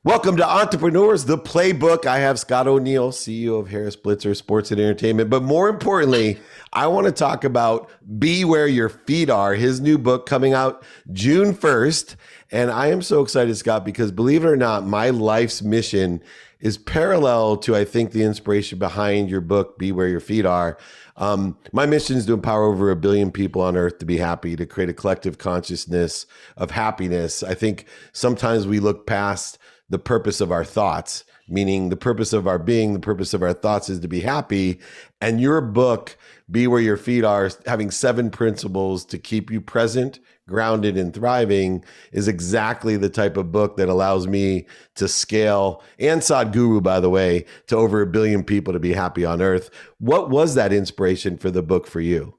Welcome to Entrepreneurs, the Playbook. I have Scott O'Neill, CEO of Harris Blitzer Sports Entertainment. But more importantly, I want to talk about Be Where Your Feet Are, his new book coming out June 1st. And I am so excited, Scott, because believe it or not, my life's mission is parallel to, I think, the inspiration behind your book, Be Where Your Feet Are. My mission is to empower over 1 billion people on earth to be happy, to create a collective consciousness of happiness. I think sometimes we look past the purpose of our thoughts, meaning the purpose of our being, the purpose of our thoughts is to be happy. And your book, Be Where Your Feet Are, having 7 principles to keep you present, grounded, and thriving, is exactly the type of book that allows me to scale, and Sadhguru, by the way, to over 1 billion people to be happy on earth. What was that inspiration for the book for you?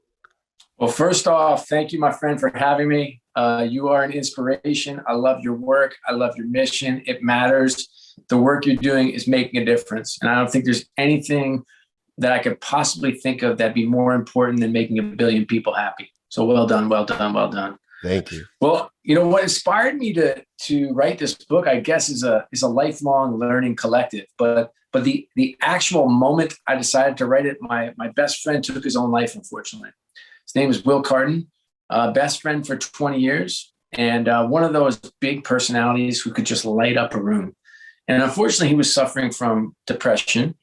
Well, first off, thank you, my friend, for having me. You are an inspiration. I love your work. I love your mission. It matters. The work you're doing is making a difference. And I don't think there's anything that I could possibly think of that'd be more important than making 1 billion people happy. So well done, well done, well done. Thank you. Well, you know what inspired me to write this book, I guess, is a lifelong learning collective. But the actual moment I decided to write it, my best friend took his own life, unfortunately. His name is Will Carden, best friend for 20 years, and one of those big personalities who could just light up a room. And unfortunately, he was suffering from depression,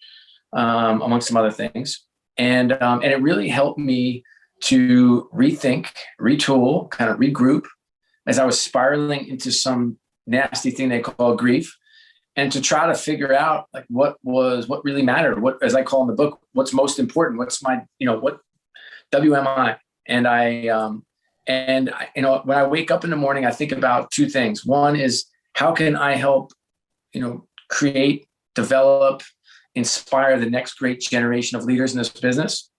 amongst some other things. And it really helped me to rethink, retool, kind of regroup as I was spiraling into some nasty thing they call grief, and to try to figure out like what really mattered, what, as I call in the book, what's most important, what's my, what WMI. And when I wake up in the morning, I think about 2 things. One is, how can I help, create, develop, inspire the next great generation of leaders in this business?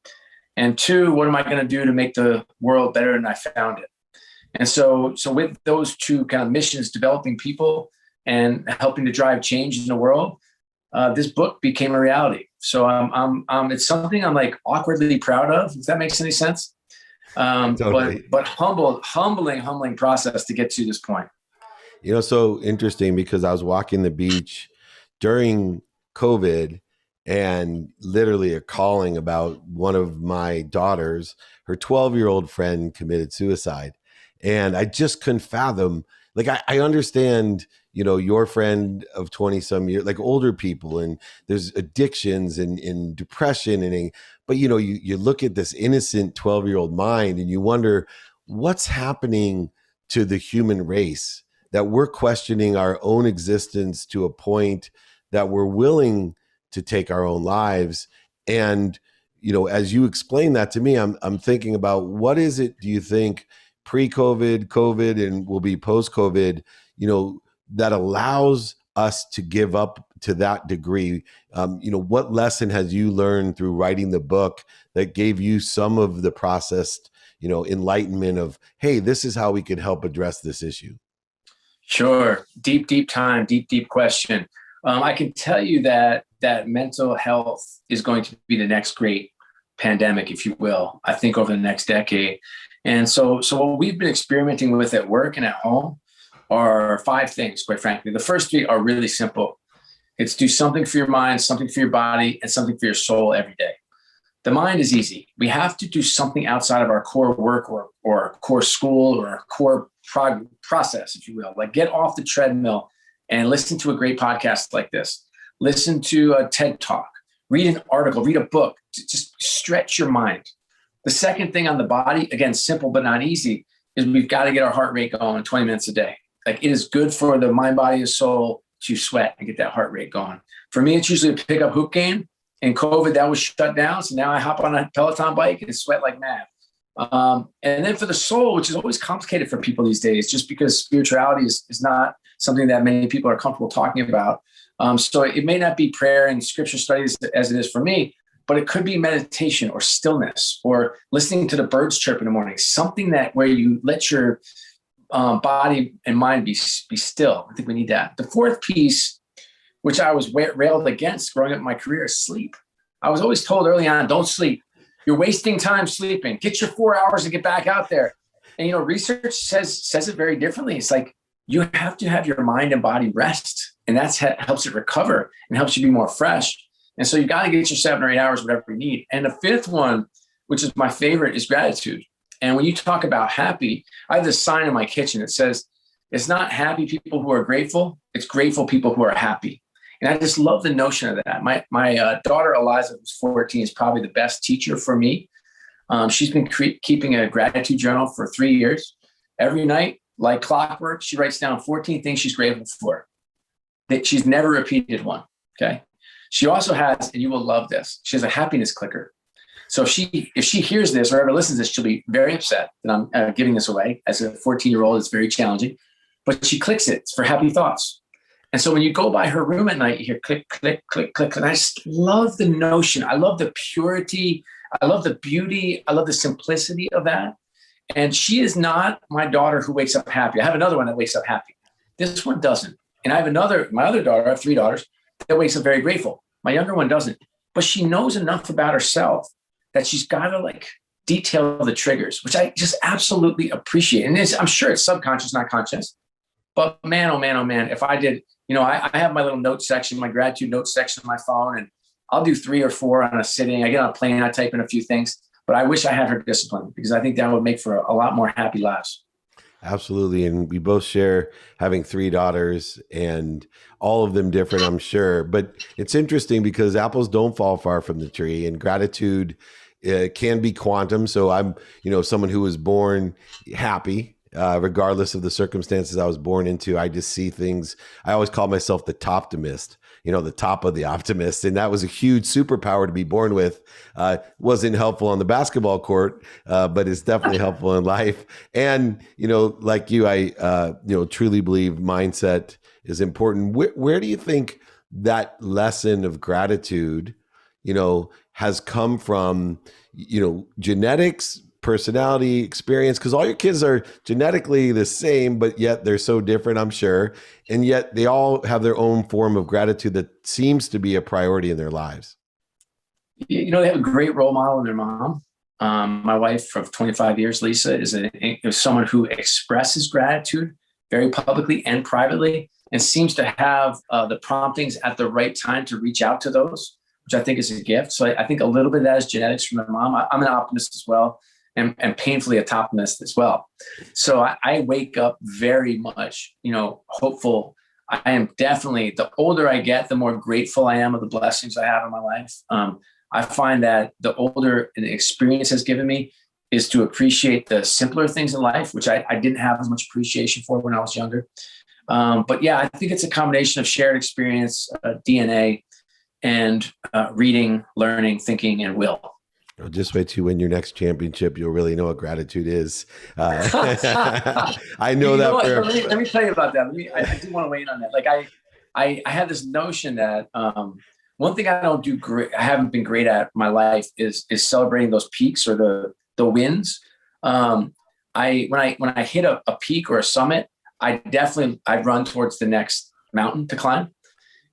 And 2, what am I going to do to make the world better than I found it? And so with those 2 kind of missions, developing people and helping to drive change in the world, this book became a reality. So it's something I'm like awkwardly proud of, if that makes any sense. Totally. But humbling process to get to this point. So interesting, because I was walking the beach during COVID and literally a calling about one of my daughters, her 12-year-old friend committed suicide. And I just couldn't fathom, like, I understand, your friend of 20 some years, like older people, and there's addictions and depression. But you look at this innocent 12-year-old mind and you wonder what's happening to the human race, that we're questioning our own existence to a point that we're willing to take our own lives. And, as you explain that to me, I'm thinking about, what is it, do you think, pre-COVID, COVID, and will be post-COVID, that allows us to give up to that degree? What lesson has you learned through writing the book that gave you some of the processed, enlightenment of, hey, this is how we can help address this issue? Sure. Deep time, deep question. I can tell you that mental health is going to be the next great pandemic, if you will, I think over the next decade. And so what we've been experimenting with at work and at home are 5 things, quite frankly. The first 3 are really simple. It's do something for your mind, something for your body, and something for your soul every day. The mind is easy. We have to do something outside of our core work or our core school or our core process, if you will. Like, get off the treadmill and listen to a great podcast like this. Listen to a TED Talk. Read an article. Read a book. Just stretch your mind. The second thing on the body, again, simple but not easy, is we've got to get our heart rate going 20 minutes a day. Like, it is good for the mind, body, and soul to sweat and get that heart rate going. For me, it's usually a pickup hoop game. In COVID, that was shut down. So now I hop on a Peloton bike and sweat like mad. And then for the soul, which is always complicated for people these days, just because spirituality is not something that many people are comfortable talking about. So it may not be prayer and scripture studies as it is for me, but it could be meditation or stillness or listening to the birds chirp in the morning, something that where you let your body and mind be still. I think we need that. The 4th piece, which I was railed against growing up in my career, is sleep. I was always told early on, don't sleep. You're wasting time sleeping. Get your 4 hours and get back out there. And, research says it very differently. It's like, you have to have your mind and body rest. And that's helps it recover and helps you be more fresh. And so you got to get your 7 or 8 hours, whatever you need. And the fifth one, which is my favorite, is gratitude. And when you talk about happy, I have this sign in my kitchen that says, it's not happy people who are grateful, it's grateful people who are happy. And I just love the notion of that. My daughter, Eliza, who's 14, is probably the best teacher for me. She's been keeping a gratitude journal for 3 years. Every night, like clockwork, she writes down 14 things she's grateful for. That she's never repeated one, okay? She also has, and you will love this, she has a happiness clicker. So if she hears this or ever listens to this, she'll be very upset that I'm giving this away. As a 14-year-old, it's very challenging. But she clicks it for happy thoughts. And so when you go by her room at night, you hear click, click, click, click. And I just love the notion. I love the purity. I love the beauty. I love the simplicity of that. And she is not my daughter who wakes up happy. I have another one that wakes up happy. This one doesn't. And I have my other daughter, I have 3 daughters, that wakes up very grateful. My younger one doesn't. But she knows enough about herself that she's got to like detail the triggers, which I just absolutely appreciate. And I'm sure it's subconscious, not conscious. But man, oh man, oh man, if I did, I have my little note section, my gratitude note section on my phone, and I'll do 3 or 4 on a sitting. I get on a plane, I type in a few things, but I wish I had her discipline because I think that would make for a lot more happy lives. Absolutely. And we both share having 3 daughters and all of them different, I'm sure. But it's interesting because apples don't fall far from the tree, and gratitude can be quantum. So I'm, someone who was born happy, regardless of the circumstances I was born into. I just see things. I always call myself the toptimist, the top of the optimist. And that was a huge superpower to be born with. Wasn't helpful on the basketball court, but it's definitely helpful in life. And, like you, I, truly believe mindset is important. Where do you think that lesson of gratitude, has come from, genetics, personality, experience? Because all your kids are genetically the same, but yet they're so different, I'm sure. And yet they all have their own form of gratitude that seems to be a priority in their lives. They have a great role model in their mom. My wife of 25 years, Lisa, is someone who expresses gratitude very publicly and privately, and seems to have the promptings at the right time to reach out to those, which I think is a gift. So I think a little bit of that is genetics from their mom. I'm an optimist as well. And painfully a toptimist as well. So I wake up very much, hopeful. I am definitely, the older I get, the more grateful I am of the blessings I have in my life. I find that the older an experience has given me is to appreciate the simpler things in life, which I didn't have as much appreciation for when I was younger. But yeah, I think it's a combination of shared experience, DNA, and reading, learning, thinking, and will. Just wait till you win your next championship. You'll really know what gratitude is. I know that. Let me tell you about that. I do want to weigh in on that. Like I had this notion that one thing I don't do great, I haven't been great at in my life is celebrating those peaks or the wins. When I hit a peak or a summit, I run towards the next mountain to climb.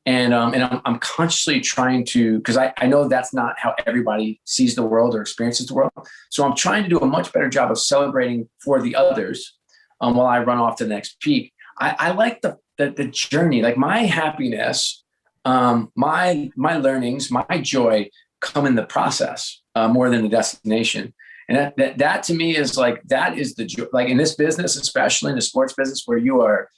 And I'm consciously trying to, because I know that's not how everybody sees the world or experiences the world. So I'm trying to do a much better job of celebrating for the others while I run off to the next peak. I like the journey, like my happiness, my learnings, my joy come in the process more than the destination. And that to me is like, that is the joy. Like in this business, especially in the sports business where you're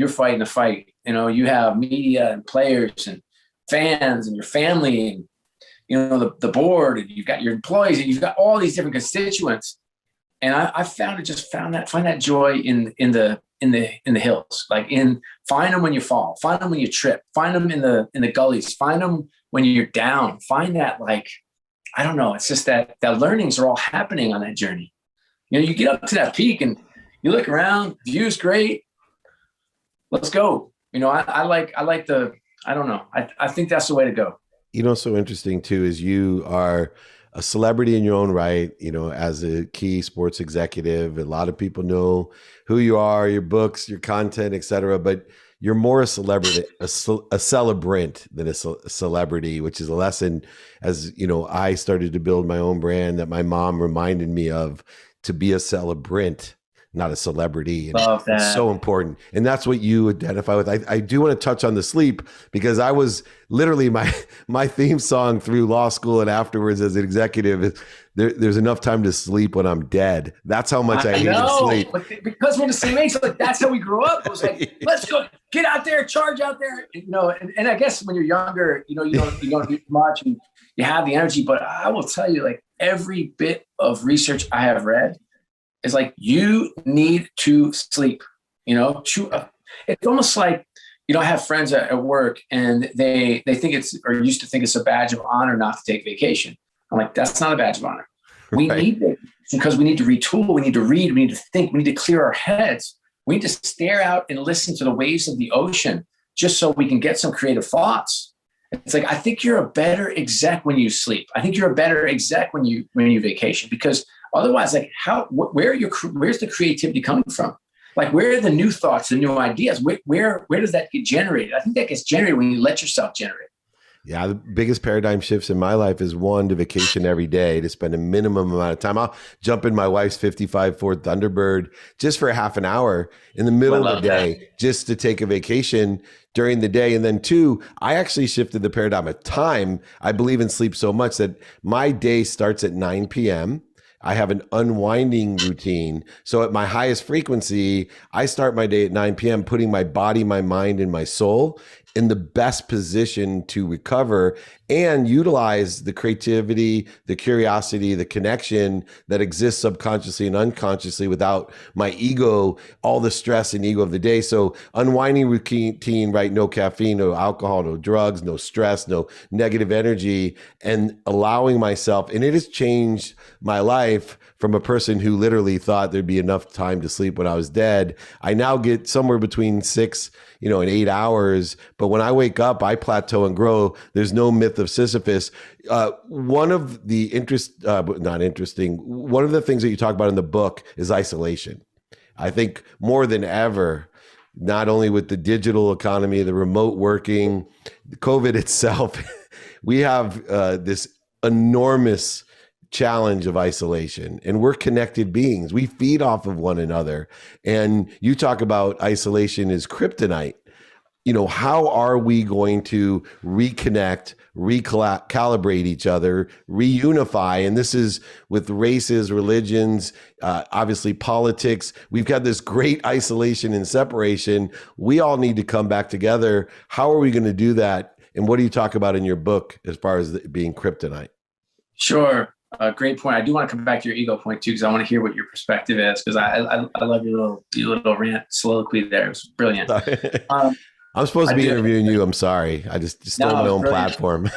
fighting a fight. You have media and players and fans and your family and, the board, and you've got your employees and you've got all these different constituents. And I find that joy in the hills, find them when you fall, find them when you trip, find them in the gullies, find them when you're down, find that, I don't know. It's just that learnings are all happening on that journey. You get up to that peak and you look around, view's great. Let's go. I don't know. I think that's the way to go. So interesting too, is you are a celebrity in your own right, as a key sports executive. A lot of people know who you are, your books, your content, et cetera, but you're more a celebrity, a celebrant than a celebrity, which is a lesson as, I started to build my own brand that my mom reminded me of, to be a celebrant not a celebrity. And Love that. it's so important. And that's what you identify with. I do want to touch on the sleep, because I was literally my theme song through law school and afterwards as an executive is there's enough time to sleep when I'm dead. That's how much I hated sleep. But because we're the same age, like that's how we grew up. It was like, let's go, get out there, charge out there. And I guess when you're younger, you don't do much and you have the energy. But I will tell you, like every bit of research I have read is like, you need to sleep. It's almost like, I have friends at work and they think used to think it's a badge of honor not to take vacation. I'm like, that's not a badge of honor. We need it because we need to retool. We need to read. We need to think. We need to clear our heads. We need to stare out and listen to the waves of the ocean just so we can get some creative thoughts. It's like, I think you're a better exec when you sleep. I think you're a better exec when you vacation, because otherwise, like where's the creativity coming from? Like, where are the new thoughts, the new ideas? Where does that get generated? I think that gets generated when you let yourself generate. Yeah, the biggest paradigm shifts in my life is one, to vacation every day, to spend a minimum amount of time. I'll jump in my wife's 55 Ford Thunderbird just for a half an hour in the middle of the day, just to take a vacation during the day. And then two, I actually shifted the paradigm of time. I believe in sleep so much that my day starts at 9 p.m. I have an unwinding routine. So at my highest frequency, I start my day at 9 p.m., putting my body, my mind, and my soul in the best position to recover and utilize the creativity, the curiosity, the connection that exists subconsciously and unconsciously without my ego, all the stress and ego of the day. So unwinding routine, right? No caffeine, no alcohol, no drugs, no stress, no negative energy, and allowing myself. And it has changed my life from a person who literally thought there'd be enough time to sleep when I was dead. I now get somewhere between 6 and 8 hours. But when I wake up, I plateau and grow. There's no myth of Sisyphus. One of the one of the things that you talk about in the book is isolation. I think more than ever, not only with the digital economy, the remote working, COVID itself, we have this enormous challenge of isolation, and we're connected beings. We feed off of one another. And you talk about isolation is kryptonite. How are we going to reconnect, recalibrate each other, reunify? And this is with races, religions, obviously politics. We've got this great isolation and separation. We all need to come back together. How are we going to do that? And what do you talk about in your book as far as being kryptonite? Sure. Great point. I do want to come back to your ego point too, because I want to hear what your perspective is, because I love your little rant soliloquy there. It was brilliant. I'm supposed to be interviewing you. I'm sorry. I just stole my own platform.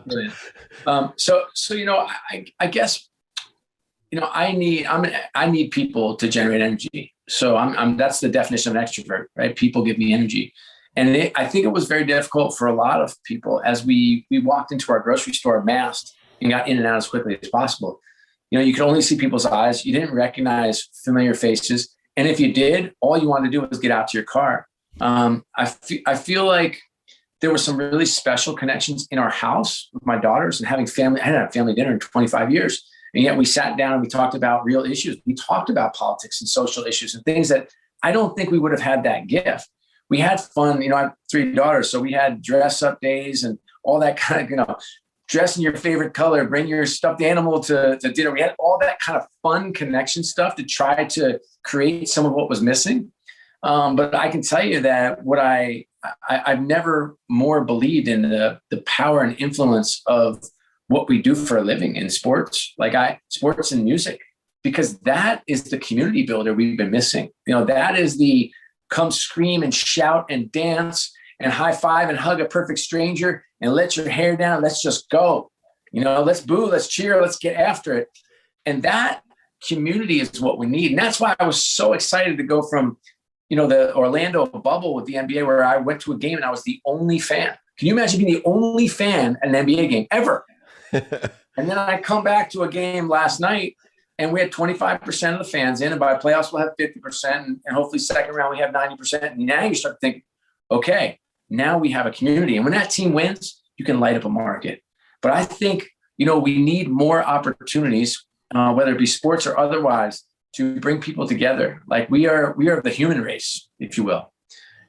Brilliant. So I guess I need people to generate energy. So I'm that's the definition of an extrovert, right? People give me energy. And I think it was very difficult for a lot of people as we walked into our grocery store masked and got in and out as quickly as possible. You could only see people's eyes. You didn't recognize familiar faces. And if you did, all you wanted to do was get out to your car. I feel like there were some really special connections in our house with my daughters and having family. I hadn't had family dinner in 25 years. And yet we sat down and we talked about real issues. We talked about politics and social issues and things that I don't think we would have had that gift. We had fun. I have 3 daughters. So we had dress up days and all that kind of, dress in your favorite color, bring your stuffed animal to dinner. We had all that kind of fun connection stuff to try to create some of what was missing. But I can tell you that I've never more believed in the power and influence of what we do for a living in sports, sports and music, because that is the community builder we've been missing. That is the come scream and shout and dance and high five and hug a perfect stranger and let your hair down. Let's just go, let's boo, let's cheer, let's get after it. And that community is what we need. And that's why I was so excited to go from, the Orlando bubble with the NBA, where I went to a game and I was the only fan. Can you imagine being the only fan at an NBA game ever? And then I come back to a game last night and we had 25% of the fans in, and by playoffs we'll have 50%, and hopefully second round we have 90%. And now you start thinking, okay, now we have a community. And when that team wins, you can light up a market. But I think, we need more opportunities, whether it be sports or otherwise, to bring people together. Like we are the human race, if you will.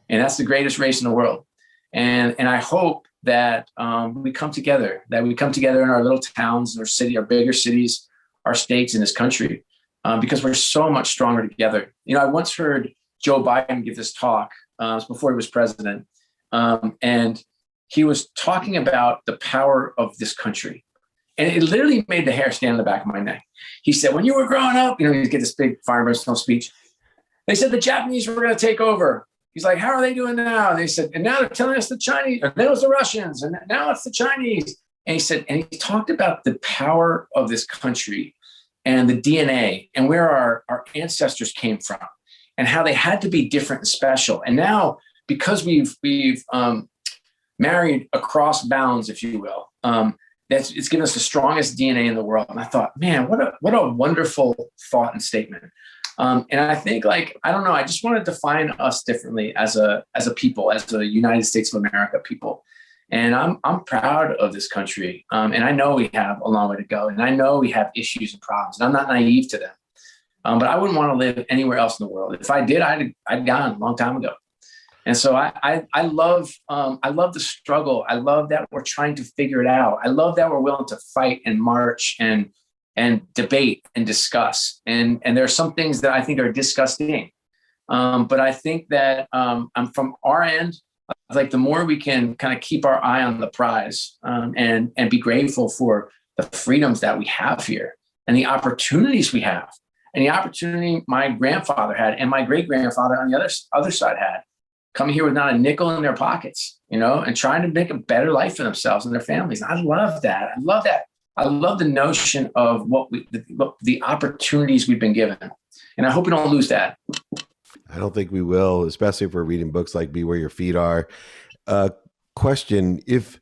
And that's the greatest race in the world. And I hope that we come together, in our little towns, our city, our bigger cities, our states in this country, because we're so much stronger together. You know, I once heard Joe Biden give this talk before he was president. And he was talking about the power of this country. And it literally made the hair stand on the back of my neck. He said, when you were growing up, you know, you get this big fire and brimstone speech. They said the Japanese were going to take over. He's like, how are they doing now? And they said, and now they're telling us the Chinese, and then it was the Russians, and now it's the Chinese. And he said, and he talked about the power of this country and the DNA and where our ancestors came from and how they had to be different and special. And now, because we've married across bounds, if you will, it's given us the strongest DNA in the world. And I thought, man, what a wonderful thought and statement. And I think, like, I don't know, I just want to define us differently as a people, as a United States of America people. And I'm proud of this country. And I know we have a long way to go. And I know we have issues and problems. And I'm not naive to them. But I wouldn't want to live anywhere else in the world. If I did, I'd gone a long time ago. And so I love the struggle. I love that we're trying to figure it out. I love that we're willing to fight and march and debate and discuss. And there are some things that I think are disgusting. But I think that from our end, like the more we can kind of keep our eye on the prize and be grateful for the freedoms that we have here and the opportunities we have and the opportunity my grandfather had and my great grandfather on the other side had, coming here with not a nickel in their pockets, you know, and trying to make a better life for themselves and their families. I love that. I love that. I love the notion of the opportunities we've been given. And I hope we don't lose that. I don't think we will, especially if we're reading books like Be Where Your Feet Are. Question, if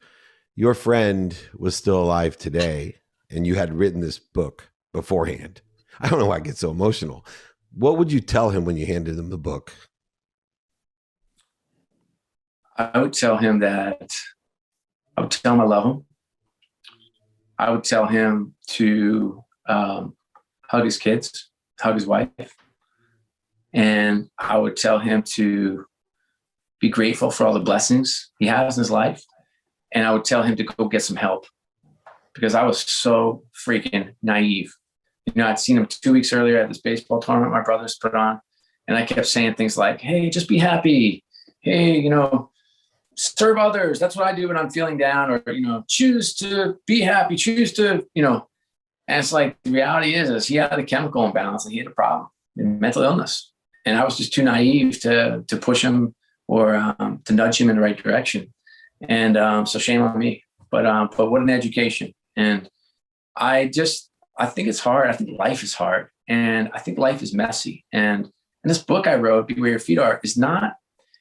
your friend was still alive today and you had written this book beforehand, I don't know why I get so emotional. What would you tell him when you handed him the book? I would tell him I love him. I would tell him to hug his kids, hug his wife. And I would tell him to be grateful for all the blessings he has in his life. And I would tell him to go get some help because I was so freaking naive. You know, I'd seen him 2 weeks earlier at this baseball tournament my brothers put on. And I kept saying things like, hey, just be happy. Hey, you know, serve others. That's what I do when I'm feeling down, or, you know, choose to be happy, choose to, you know, and it's like, the reality is he had a chemical imbalance and he had a problem, mental illness. And I was just too naive to push him or to nudge him in the right direction. And so shame on me, but what an education. And I think it's hard. I think life is hard, and I think life is messy. And this book I wrote, Be Where Your Feet Are, is not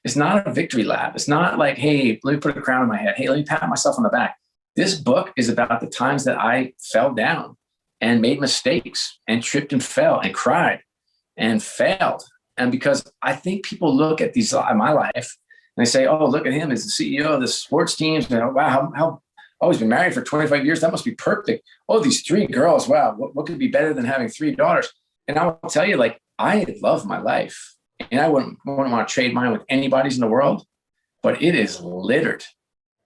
a victory lap. It's not like, hey, let me put a crown on my head. Hey, let me pat myself on the back. This book is about the times that I fell down and made mistakes and tripped and fell and cried and failed. And because I think people look at my life and they say, oh, look at him as the CEO of the sports teams. And, wow, how he's been married for 25 years. That must be perfect. Oh, these 3 girls. Wow. What could be better than having 3 daughters? And I'll tell you, like, I love my life. And I wouldn't want to trade mine with anybody's in the world, but it is littered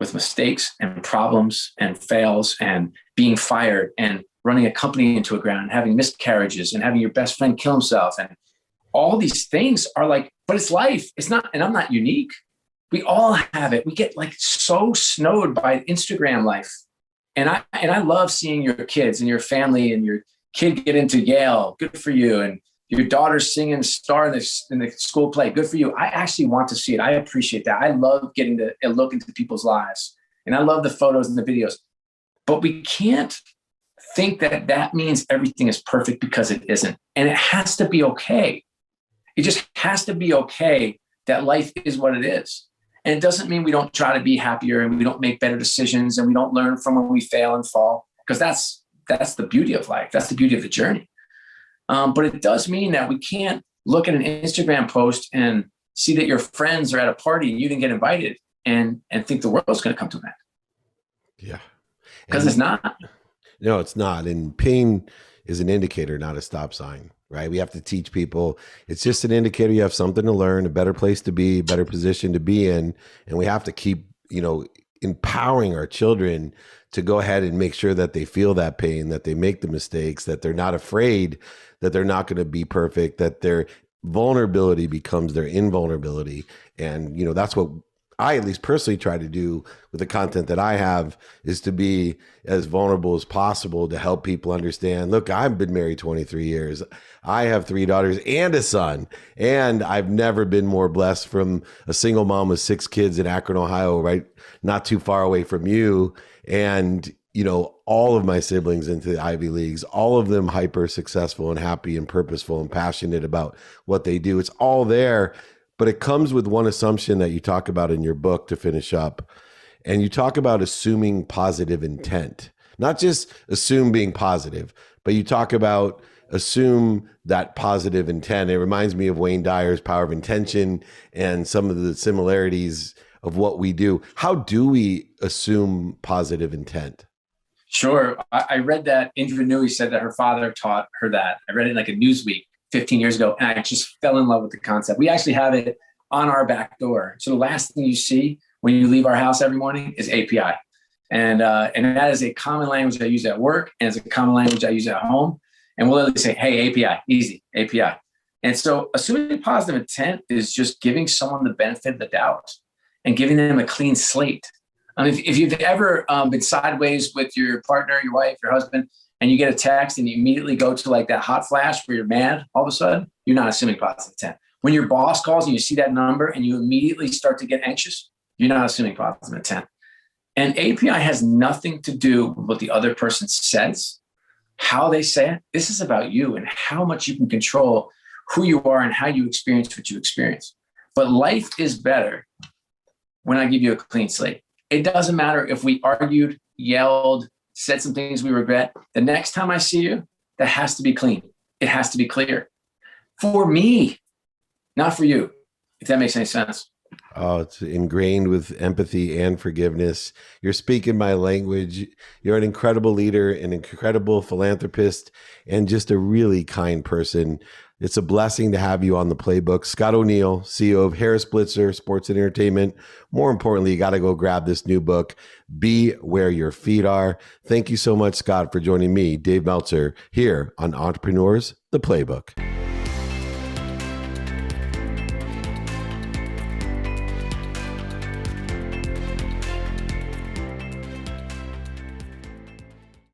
with mistakes and problems and fails and being fired and running a company into a ground and having miscarriages and having your best friend kill himself. And all these things are like, but it's life. It's not, and I'm not unique. We all have it. We get like so snowed by Instagram life. And I love seeing your kids and your family and your kid get into Yale. Good for you. And your daughter's singing star in the school play. Good for you. I actually want to see it. I appreciate that. I love getting to look into people's lives. And I love the photos and the videos. But we can't think that means everything is perfect, because it isn't. And it has to be okay. It just has to be okay that life is what it is. And it doesn't mean we don't try to be happier and we don't make better decisions and we don't learn from when we fail and fall, because that's the beauty of life. That's the beauty of the journey. But it does mean that we can't look at an Instagram post and see that your friends are at a party and you didn't get invited and think the world's going to come to an end. Yeah. Because it's not. No, it's not. And pain is an indicator, not a stop sign. right? We have to teach people. It's just an indicator you have something to learn, a better place to be, a better position to be in. And we have to keep, empowering our children to go ahead and make sure that they feel that pain, that they make the mistakes, that they're not afraid, that they're not going to be perfect, that their vulnerability becomes their invulnerability. And, that's what I at least personally try to do with the content that I have, is to be as vulnerable as possible to help people understand, look, I've been married 23 years. I have 3 daughters and a son, and I've never been more blessed from a single mom with 6 kids in Akron, Ohio, right? Not too far away from you. And, all of my siblings into the Ivy Leagues, all of them hyper successful and happy and purposeful and passionate about what they do. It's all there. But it comes with one assumption that you talk about in your book to finish up. And you talk about assuming positive intent, not just assume being positive, but you talk about assume that positive intent. It reminds me of Wayne Dyer's Power of Intention and some of the similarities of what we do. How do we assume positive intent? Sure. I read that Indra Nooyi said that her father taught her that. I read it in like a Newsweek 15 years ago, and I just fell in love with the concept. We actually have it on our back door. So the last thing you see when you leave our house every morning is API. And that is a common language I use at work, and it's a common language I use at home. And we'll literally say, hey, API, easy, API. And so assuming positive intent is just giving someone the benefit of the doubt and giving them a clean slate. I mean, if you've ever been sideways with your partner, your wife, your husband, and you get a text and you immediately go to like that hot flash where you're mad, all of a sudden, you're not assuming positive intent. When your boss calls and you see that number and you immediately start to get anxious, you're not assuming positive intent. And API has nothing to do with what the other person says, how they say it. This is about you and how much you can control who you are and how you experience what you experience. But life is better when I give you a clean slate. It doesn't matter if we argued, yelled, said some things we regret. The next time I see you, that has to be clean. It has to be clear. For me, not for you, if that makes any sense. Oh, it's ingrained with empathy and forgiveness. You're speaking my language. You're an incredible leader, an incredible philanthropist, and just a really kind person. It's a blessing to have you on the Playbook. Scott O'Neill, CEO of Harris Blitzer Sports Entertainment. More importantly, you got to go grab this new book, Be Where Your Feet Are. Thank you so much, Scott, for joining me, Dave Meltzer, here on Entrepreneurs, the Playbook.